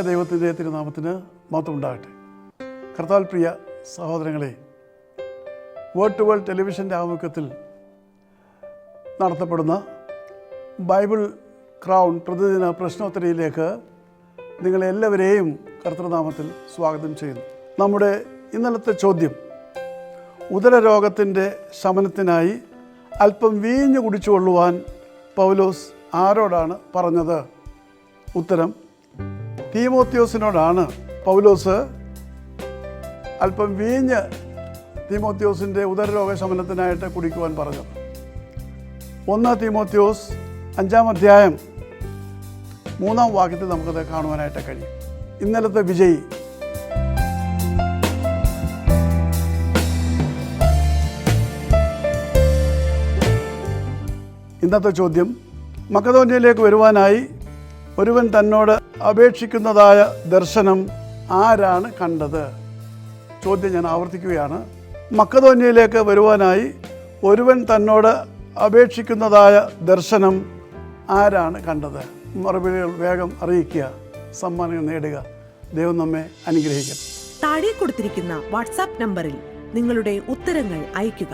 ദൈവത്തിൻ്റെ തിരുനാമത്തിന് മഹത്വം ഉണ്ടാകട്ടെ. കർത്താവിൽ പ്രിയ സഹോദരങ്ങളെ, വേൾഡ് ടു വേൾഡ് ടെലിവിഷൻ്റെ ആഭിമുഖ്യത്തിൽ നടത്തപ്പെടുന്ന ബൈബിൾ ക്രൗൺ പ്രതിദിന പ്രശ്നോത്തരിയിലേക്ക് നിങ്ങളെല്ലാവരെയും കർത്തൃനാമത്തിൽ സ്വാഗതം ചെയ്യുന്നു. നമ്മുടെ ഇന്നലത്തെ ചോദ്യം, ഉദരരോഗത്തിൻ്റെ ശമനത്തിനായി അല്പം വീഞ്ഞ് കുടിച്ചുകൊള്ളുവാൻ പൗലോസ് ആരോടാണ് പറഞ്ഞത്? ഉത്തരം, തീമോത്തിയോസിനോടാണ് പൗലോസ് അല്പം വീഞ്ഞ് തീമോത്തിയോസിൻ്റെ ഉദരരോഗ ശമനത്തിനായിട്ട് കുടിക്കുവാൻ പറഞ്ഞത്. 1 തീമോത്തിയോസ് 5-ാം അധ്യായം 3-ാം വാക്യത്തിൽ നമുക്കത് കാണുവാനായിട്ട് കഴിയും. ഇന്നലത്തെ വിജയി ഇന്നത്തെ ചോദ്യം, മക്കദോന്യയിലേക്ക് വരുവാനായി ഒരുവൻ തന്നോട് അപേക്ഷിക്കുന്നതായ ദർശനം ആരാണ് കണ്ടത്? ചോദ്യം ഞാൻ ആവർത്തിക്കുകയാണ്. മക്കദോന്യയിലേക്ക് വരുവാനായി ഒരുവൻ തന്നോട് അപേക്ഷിക്കുന്നതായ ദർശനം ആരാണ് കണ്ടത്? മറുപടികൾ വേഗം അറിയിക്കുക, സമ്മാനങ്ങൾ നേടുക. ദൈവം നമ്മെ അനുഗ്രഹിക്കട്ടെ. താഴെ കൊടുത്തിരിക്കുന്ന വാട്സാപ്പ് നമ്പറിൽ നിങ്ങളുടെ ഉത്തരങ്ങൾ അയയ്ക്കുക.